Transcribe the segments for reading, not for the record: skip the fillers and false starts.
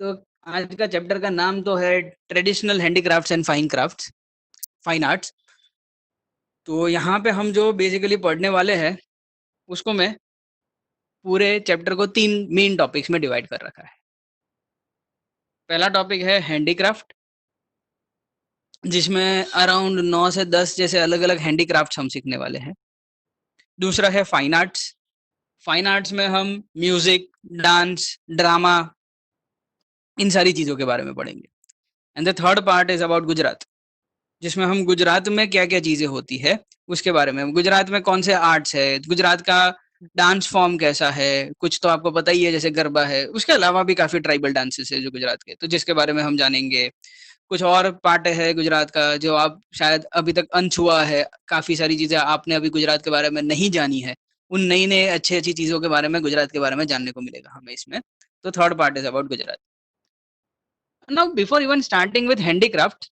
तो आज का चैप्टर का नाम तो है traditional handicrafts and fine crafts, fine arts. तो यहाँ पे हम जो बेसिकली पढ़ने वाले हैं उसको मैं पूरे चैप्टर को 3 मेन टॉपिक्स में डिवाइड कर रखा है। पहला टॉपिक है हैंडीक्राफ्ट, जिसमें अराउंड 9 से 10 जैसे अलग अलग हैंडीक्राफ्ट्स हम सीखने वाले हैं। दूसरा है फाइन आर्ट्स। फाइन आर्ट्स में हम म्यूजिक, डांस, ड्रामा, इन सारी चीज़ों के बारे में पढ़ेंगे। And the third part is about Gujarat, जिसमें हम गुजरात में क्या क्या चीजें होती है उसके बारे में, गुजरात में कौन से आर्ट्स है, गुजरात का डांस फॉर्म कैसा है, कुछ तो आपको पता ही है जैसे गरबा है, उसके अलावा भी काफी ट्राइबल डांसेस है जो गुजरात के, तो जिसके बारे में हम जानेंगे। कुछ और पार्ट है गुजरात का जो आप शायद अभी तक अनछुआ है, काफी सारी चीजें आपने अभी गुजरात के बारे में नहीं जानी है, उन नई नई अच्छी अच्छी चीजों के बारे में गुजरात के बारे में जानने को मिलेगा हमें इसमें। तो third part is about Gujarat. Now before even starting with handicraft,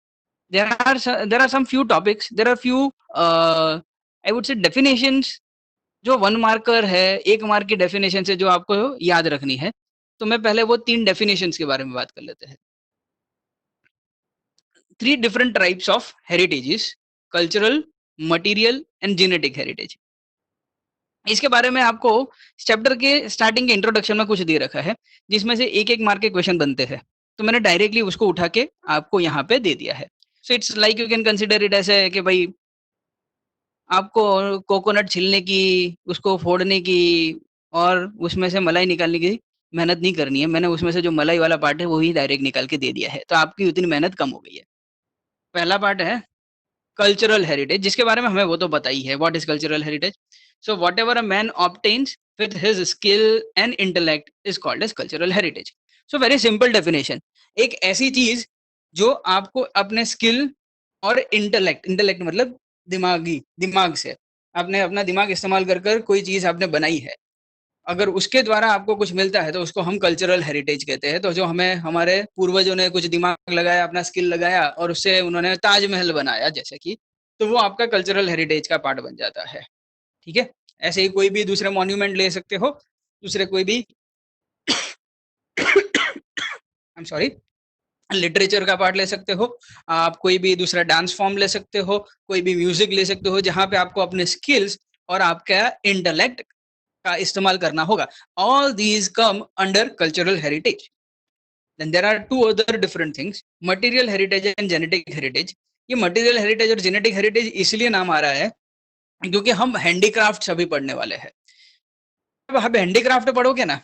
there are some few topics, there are few I would say definitions जो 1 मार्कर है, 1 मार्क की डेफिनेशन से जो आपको याद रखनी है। तो मैं पहले वो 3 डेफिनेशंस के बारे में बात कर लेते हैं। 3 different types of heritages: cultural, material and genetic heritage। इसके बारे में आपको चैप्टर के स्टार्टिंग के इंट्रोडक्शन में कुछ दे रखा है, जिसमें से एक एक मार्क के क्वेश्चन बनते हैं। तो मैंने डायरेक्टली उसको उठा के आपको यहाँ पे दे दिया है। So it's like you can consider it ऐसे कि भाई आपको कोकोनट छीलने की, उसको फोड़ने की और उसमें से मलाई निकालने की मेहनत नहीं करनी है। मैंने उसमें से जो मलाई वाला पार्ट है वो ही डायरेक्ट निकाल के दे दिया है, तो आपकी उतनी मेहनत कम हो गई है। पहला पार्ट है कल्चरल हेरिटेज, जिसके बारे में हमें वो तो पता ही है, what is cultural heritage. So whatever a man obtains with his skill and intellect is called as cultural heritage. So very simple definition, एक ऐसी चीज जो आपको अपने स्किल और इंटेलेक्ट, इंटेलेक्ट मतलब दिमाग से आपने अपना दिमाग इस्तेमाल कर कर कोई चीज आपने बनाई है, अगर उसके द्वारा आपको कुछ मिलता है तो उसको हम कल्चरल हेरिटेज कहते हैं। तो जो हमें हमारे पूर्वजों ने कुछ दिमाग लगाया, अपना स्किल लगाया और उससे उन्होंने ताजमहल बनाया जैसे कि, तो वो आपका कल्चरल हेरिटेज का पार्ट बन जाता है। ठीक है, ऐसे ही कोई भी दूसरे मॉन्यूमेंट ले सकते हो, दूसरे कोई भी आई एम सॉरी, लिटरेचर का पार्ट ले सकते हो आप, कोई भी दूसरा डांस फॉर्म ले सकते हो, कोई भी म्यूजिक ले सकते हो, जहां पे आपको अपने स्किल्स और आपका इंटेलेक्ट का इस्तेमाल करना होगा। All these come under cultural heritage. Then there are two other different things, material heritage and genetic heritage. ये मटेरियल हेरिटेज और जेनेटिक हेरिटेज इसलिए नाम आ रहा है क्योंकि हम हैंडीक्राफ्ट अभी पढ़ने वाले हैं। अब आप हैंडीक्राफ्ट पढ़ोगे ना,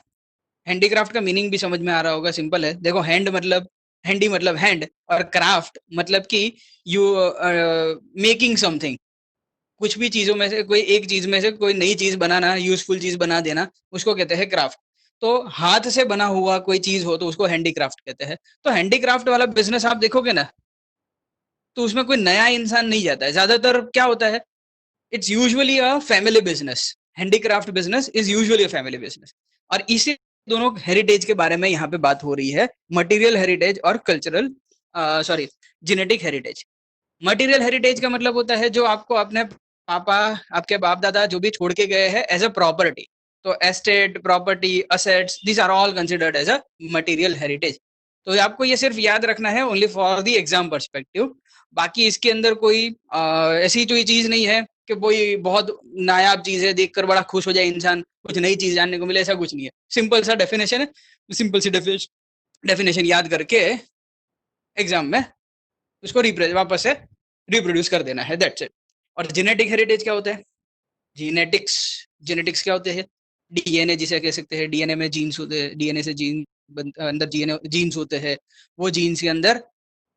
हैंडीक्राफ्ट का मीनिंग भी समझ में आ रहा होगा, सिंपल है। देखो, हैंड मतलब हैंडी मतलब हैंड, और क्राफ्ट मतलब कि यू मेकिंग समथिंग, कुछ भी चीजों में से कोई एक चीज में से कोई नई चीज बनाना, यूजफुल चीज बना देना, उसको कहते हैं क्राफ्ट। तो हाथ से बना हुआ कोई चीज हो तो उसको हैंडीक्राफ्ट कहते हैं। तो हैंडीक्राफ्ट वाला बिजनेस आप देखोगे ना, तो उसमें कोई नया इंसान नहीं जाता है। ज्यादातर क्या होता है, it's usually a family business. Handicraft business is usually a family business. और इसी दोनों हेरिटेज के बारे में यहाँ पे बात हो रही है, मटेरियल हेरिटेज और cultural sorry genetic heritage. Material heritage का मतलब होता है जो आपको अपने पापा, आपके बाप दादा जो भी छोड़ के गए हैं एज अ प्रॉपर्टी। तो estate, property, assets, these are all considered as a material heritage. तो आपको ये सिर्फ याद रखना है only for the exam perspective. बाकी इसके अंदर कोई ऐसी कोई चीज नहीं है कि कोई बहुत नायाब चीज है देखकर बड़ा खुश हो जाए इंसान, कुछ नई चीज जानने को मिले, ऐसा कुछ नहीं है। सिंपल सा डेफिनेशन है, सिंपल सी डेफिनेशन याद करके एग्जाम में उसको वापस से रिप्रोड्यूस कर देना है, दैट्स इट। और जेनेटिक हेरिटेज क्या होता है? जीनेटिक्स, जेनेटिक्स क्या होते हैं? डीएनए जिसे कह सकते हैं, डीएनए में जीन्स होते हैं, डीएनए से अंदर जीन्स होते हैं, वो जीन्स के अंदर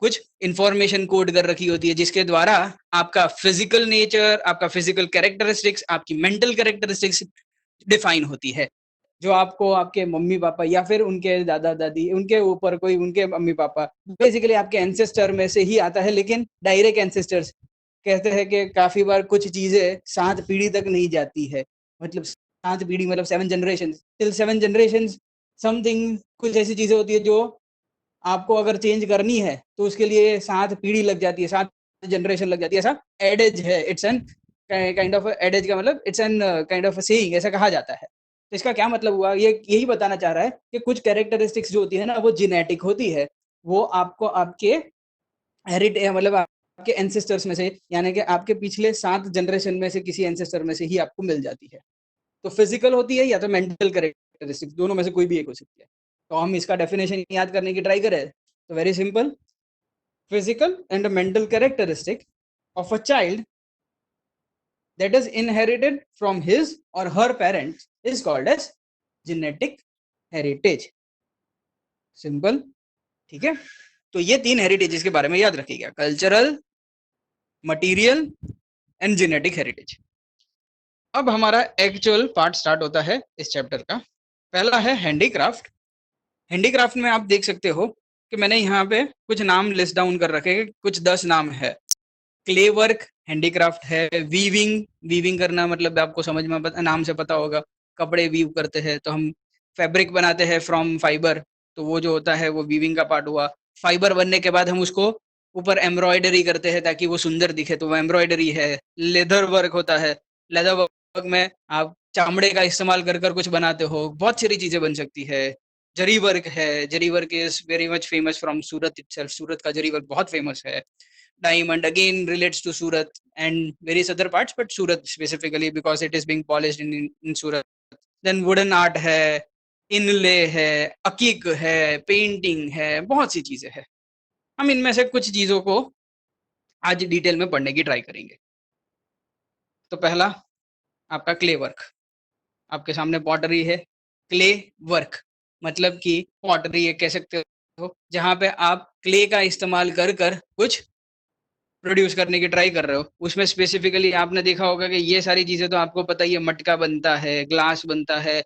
कुछ इंफॉर्मेशन कोड कर रखी होती है, जिसके द्वारा आपका फिजिकल नेचर, आपका फिजिकल कैरेक्टरिस्टिक्स, आपकी मेंटल कैरेक्टरिस्टिक्स डिफाइन होती है। जो आपको आपके मम्मी पापा या फिर उनके दादा दादी, उनके ऊपर कोई उनके मम्मी पापा, बेसिकली आपके एंसेस्टर में से ही आता है, लेकिन डायरेक्ट एंसेस्टर्स कहते हैं कि काफी बार कुछ चीजें 7 पीढ़ी तक नहीं जाती है। मतलब 7 पीढ़ी मतलब 7 जनरेशन, टिल 7 जनरेशन समथिंग, कुछ ऐसी चीजें होती है जो आपको अगर चेंज करनी है तो उसके लिए 7 पीढ़ी लग जाती है, 7 जनरेशन लग जाती है। ऐसा एडेज है, इट्स एन काइंड ऑफ एडेज का मतलब it's an kind of saying, ऐसा कहा जाता है। तो इसका क्या मतलब हुआ, ये यही बताना चाह रहा है कि कुछ कैरेक्टरिस्टिक्स जो होती है ना वो जेनेटिक होती है, वो आपको आपके मतलब आपके एंसेस्टर्स में से, यानी कि आपके पिछले 7 जनरेशन में से किसी एंसेस्टर में से ही आपको मिल जाती है। तो फिजिकल होती है या तो मेंटल कैरेक्टरिस्टिक्स, दोनों में से कोई भी एक हो सकती है। तो हम इसका डेफिनेशन याद करने की ट्राई करें तो very simple, physical and mental characteristic of a child that is inherited from his or her parents is called as genetic heritage. Simple, ठीक है। तो ये 3 हेरिटेजेस के बारे में याद रखिएगा, cultural, material and genetic heritage. अब हमारा एक्चुअल पार्ट स्टार्ट होता है इस चैप्टर का। पहला है हैंडीक्राफ्ट। हैंडीक्राफ्ट में आप देख सकते हो कि मैंने यहाँ पे कुछ नाम लिस्ट डाउन कर रखे हैं, कुछ 10 नाम है। क्ले वर्क हैंडीक्राफ्ट है, वीविंग, वीविंग करना मतलब आपको समझ में नाम से पता होगा, कपड़े वीव करते हैं तो हम फैब्रिक बनाते हैं फ्रॉम फाइबर, तो वो जो होता है वो वीविंग का पार्ट हुआ। फाइबर बनने के बाद हम उसको ऊपर एम्ब्रॉयडरी करते हैं ताकि वो सुंदर दिखे, तो वो एम्ब्रॉयडरी है। लेदर वर्क होता है, लेदर वर्क में आप चामड़े का इस्तेमाल कर कर कुछ बनाते हो, बहुत सारी चीजें बन सकती है। जरी वर्क है, zari work is very much famous from Surat itself, Surat का जरी वर्क बहुत फेमस है। Diamond again relates to Surat and various other parts, but Surat specifically because it is being polished in Surat. Then wooden art है, इनले है, अकीक है, painting है, बहुत सी चीजें हैं। हम इनमें से कुछ चीजों को आज डिटेल में पढ़ने की ट्राई करेंगे। तो पहला आपका क्ले वर्क, आपके सामने पॉटरी है। क्ले वर्क मतलब कि पॉटरी ये कह सकते हो जहां पे आप क्ले का इस्तेमाल कर कर कुछ प्रोड्यूस करने की ट्राई कर रहे हो। उसमें स्पेसिफिकली आपने देखा होगा कि ये सारी चीजें तो आपको पता ही है, मटका बनता है, ग्लास बनता है,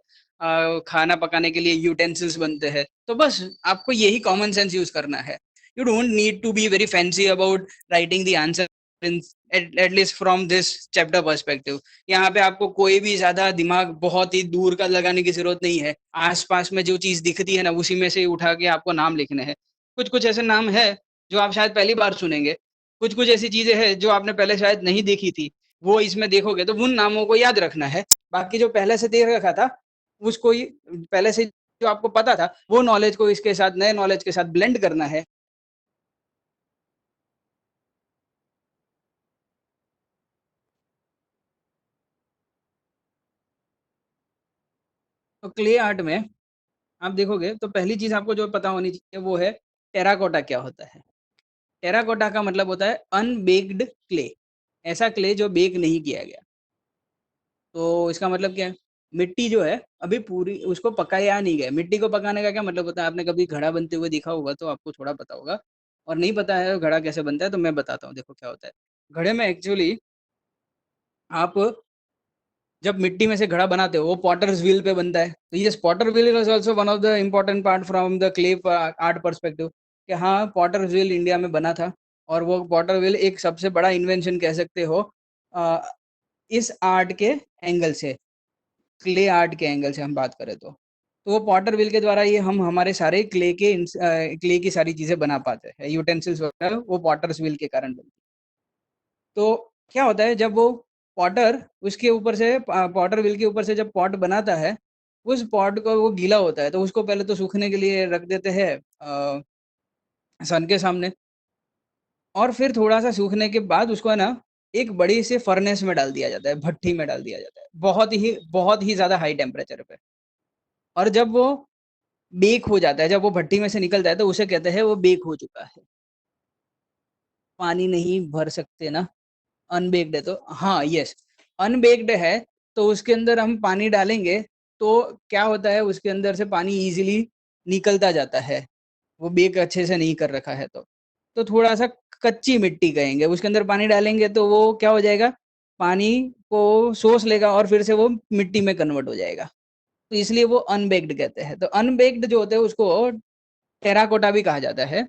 खाना पकाने के लिए यूटेंसिल्स बनते हैं। तो बस आपको यही कॉमन सेंस यूज करना है। You don't need to be very fancy about writing the answer at least from this chapter perspective. यहाँ पे आपको कोई भी ज्यादा दिमाग बहुत ही दूर का लगाने की जरूरत नहीं है। आसपास में जो चीज दिखती है ना उसी में से उठा के आपको नाम लिखने हैं। कुछ कुछ ऐसे नाम है जो आप शायद पहली बार सुनेंगे, कुछ कुछ ऐसी चीजें हैं जो आपने पहले शायद नहीं देखी थी, वो इसमें देखोगे तो उन नामों को याद रखना है। बाकी जो पहले से देख रखा था उसको ही, पहले से जो आपको पता था वो नॉलेज को इसके साथ, नए नॉलेज के साथ ब्लेंड करना है। तो क्ले आर्ट में आप देखोगे तो पहली चीज आपको जो पता होनी चाहिए वो है टेराकोटा क्या होता है। टेराकोटा का मतलब होता है अनबेक्ड क्ले, ऐसा क्ले जो बेक नहीं किया गया। तो इसका मतलब क्या है, मिट्टी जो है अभी पूरी उसको पकाया नहीं गया। मिट्टी को पकाने का क्या मतलब होता है, आपने कभी घड़ा बनते हुए देखा होगा तो आपको थोड़ा पता होगा, और नहीं पता है घड़ा कैसे बनता है तो मैं बताता हूँ। देखो क्या होता है, घड़े में एक्चुअली आप जब मिट्टी में से घड़ा बनाते हो वो पॉटर्स व्हील पे बनता है। तो ये Potter wheel is also one of the important part from the clay art perspective, कि हाँ पॉटर व्हील इंडिया में बना था। और वो पॉटर व्हील एक सबसे बड़ा इन्वेंशन कह सकते हो अ, इस आर्ट के एंगल से, क्ले आर्ट के एंगल से हम बात करें तो वो पॉटर व्हील के द्वारा ये हम हमारे सारे क्ले की सारी चीजें बना पाते हैं, यूटेंसिल्स वगैरह वो पॉटर्स व्हील के कारण बनती है। तो क्या होता है जब वो पॉटर उसके ऊपर से पॉटर व्हील के ऊपर से जब पॉट बनाता है, उस पॉट को वो गीला होता है तो उसको पहले तो सूखने के लिए रख देते हैं सन के सामने, और फिर थोड़ा सा सूखने के बाद उसको है ना एक बड़ी से फर्नेस में डाल दिया जाता है, भट्टी में डाल दिया जाता है, बहुत ही ज्यादा हाई टेम्परेचर पे। और जब वो बेक हो जाता है, जब वो भट्टी में से निकलता है तो उसे कहते हैं वो बेक हो चुका है। पानी नहीं भर सकते ना, अनबेक्ड है तो, हाँ यस, अनबेक्ड है तो उसके अंदर हम पानी डालेंगे तो क्या होता है, उसके अंदर से पानी इजीली निकलता जाता है, वो बेक अच्छे से नहीं कर रखा है तो थोड़ा सा कच्ची मिट्टी कहेंगे, उसके अंदर पानी डालेंगे तो वो क्या हो जाएगा, पानी को सोख लेगा और फिर से वो मिट्टी में कन्वर्ट हो जाएगा। तो इसलिए वो अनबेक्ड कहते हैं। तो अनबेक्ड जो होते हैं उसको टेराकोटा भी कहा जाता है।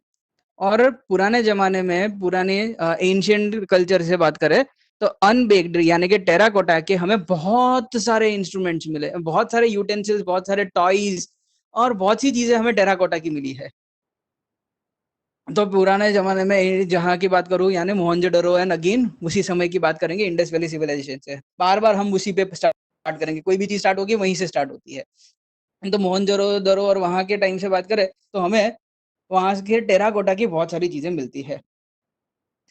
और पुराने जमाने में, पुराने एंशियंट कल्चर से बात करें तो अनबेक्ड यानी कि टेराकोटा के हमें बहुत सारे इंस्ट्रूमेंट्स मिले, बहुत सारे यूटेंसिल्स, बहुत सारे टॉयज और बहुत सी चीजें हमें टेराकोटा की मिली है। तो पुराने जमाने में जहाँ की बात करूँ यानी मोहनजोदड़ो एंड अगेन उसी समय की बात करेंगे, इंडस वैली सिविलाइजेशन से बार बार हम उसी पे स्टार्ट स्टार्ट करेंगे, कोई भी चीज़ स्टार्ट होगी वहीं से स्टार्ट होती है। तो मोहनजोदड़ो और वहाँ के टाइम से बात करें तो हमें वहाँ के टेराकोटा की बहुत सारी चीज़ें मिलती है।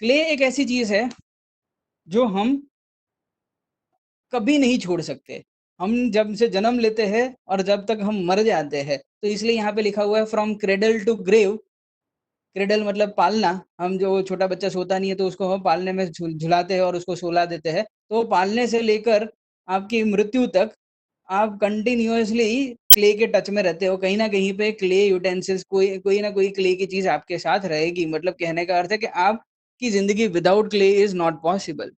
क्ले एक ऐसी चीज़ है जो हम कभी नहीं छोड़ सकते। हम जब से जन्म लेते हैं और जब तक हम मर जाते हैं, तो इसलिए यहाँ पे लिखा हुआ है from cradle to grave. Cradle मतलब पालना, हम जो छोटा बच्चा सोता नहीं है तो उसको हम पालने में झुलाते हैं और उसको सुला देते हैं। तो पालने से लेकर आपकी मृत्यु तक आप कंटिन्यूअसली क्ले के टच में रहते हो। कहीं न कहीं पे क्ले यूटेंसिल्स कोई कोई ना कोई क्ले की चीज़ आपके साथ रहेगी। मतलब कहने का अर्थ है कि आपकी ज़िंदगी without clay is not possible.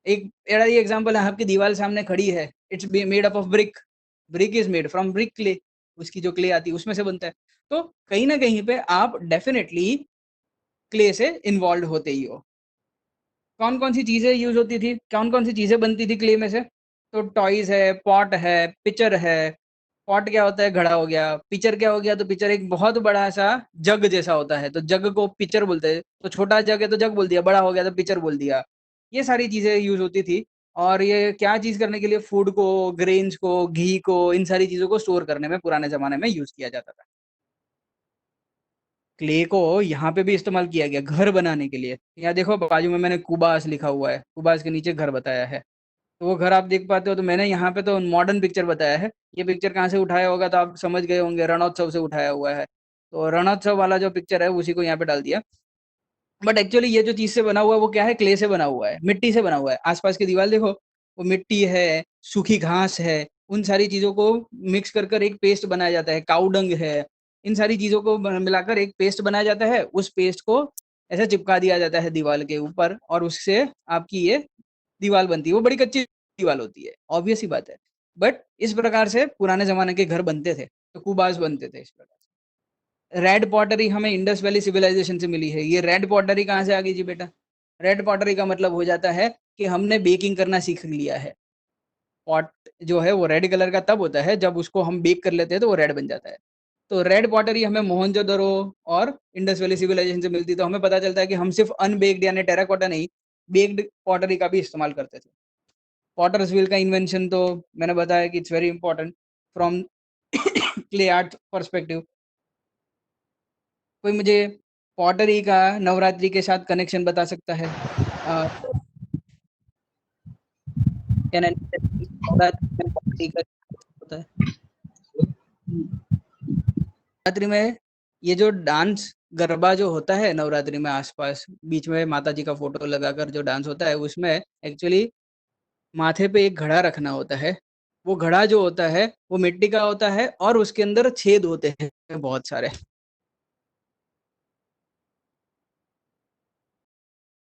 एक एड़ा ही एग्ज़ाम्पल है, आपकी दीवार सामने खड़ी है, it's be made up of brick, brick is made from brick clay, उसकी जो क्ले आती है उसमें से बनता है। तो कहीं न कहीं पे आप डेफ़िनेटली क्ले से इन्वॉल्व्ड होते ही हो। कौन-कौन सी चीज़ें यूज़ होती थी? कौन-कौन सी चीज़ें बनती थी क्ले में से? तो टॉयज़ है, पॉट है, पिचर है। पॉट क्या होता है? घड़ा हो गया। पिचर क्या हो गया? तो पिचर एक बहुत बड़ा-सा जग जैसा होता है, तो जग को पिचर बोलते हैं। तो छोटा जग है तो जग बोल दिया, बड़ा हो गया तो पिचर बोल दिया। ये सारी चीज़ें यूज़ होती थी और ये क्या चीज़ करने के लिए? फूड को, ग्रेन्स को, घी को, इन सारी चीज़ों को स्टोर करने में पुराने ज़माने में यूज़ किया जाता था। क्ले को यहाँ पे भी इस्तेमाल किया गया घर बनाने के लिए। यहाँ देखो बाजू में मैंने कुबास लिखा हुआ है, कुबास के नीचे घर बताया है। तो वो घर आप देख पाते हो तो मैंने यहाँ पे तो मॉडर्न पिक्चर बताया है। ये पिक्चर कहाँ से उठाया होगा तो आप समझ गए होंगे रणोत्सव से उठाया हुआ है। तो रणोत्सव वाला जो पिक्चर है उसी को यहाँ पे डाल दिया। बट एक्चुअली ये जो चीज़ से बना हुआ है वो क्या है? क्ले से बना हुआ है, मिट्टी से बना हुआ है। आस-पास की दीवार देखो, वो मिट्टी है, सूखी घास है, उन सारी चीज़ों को मिक्स कर कर एक पेस्ट बनाया जाता है, काऊ डंग है, इन सारी चीज़ों को ब मिलाकर एक पेस्ट बनाया जाता है। उस पेस्ट को ऐसे चिपका दिया जाता है दीवार के ऊपर और उससे आपकी ये दीवार बनती है। वो बड़ी कच्ची दीवार होती है, ऑब्वियस सी बात है। बट इस प्रकार से पुराने ज़माने के घर बनते थे, तो कुबास बनते थे इस प्रकार से। रेड पॉटरी हमें इंडस वैली सिविलाइजेशन से मिली है। ये रेड पॉटरी कहाँ से आ गई जी बेटा? रेड पॉटरी का मतलब हो जाता है कि हमने बेकिंग करना सीख लिया है। पॉट जो है वो रेड कलर का तब होता है जब उसको हम बेक कर लेते हैं तो वो रेड बन जाता है। तो रेड पॉटरी हमें मोहनजोदड़ो और इंडस वैली सिविलाइजेशन से मिलती है, तो हमें पता चलता है कि हम सिर्फ़ अनबेक्ड यानी टेराकोटा नहीं, बेक्ड पॉटरी का भी इस्तेमाल करते थे। पॉटर्स व्हील का इन्वेंशन तो मैंने बताया कि it's very important from clay art perspective. कोई मुझे पॉटरी का नवरात्रि के साथ कनेक्शन बता सकता है? अ, कैन एनी नवरात्रि में पॉटरी का होता है? नवरात्रि में ये जो डांस गरबा जो होता है नवरात्रि में आस-पास बीच में माता जी का फ़ोटो लगाकर जो डांस होता है उसमें एक्चुअली माथे पे एक घड़ा रखना होता है। वो घड़ा जो होता है वो मिट्टी का होता है और उसके अंदर छेद होते हैं बहुत सारे।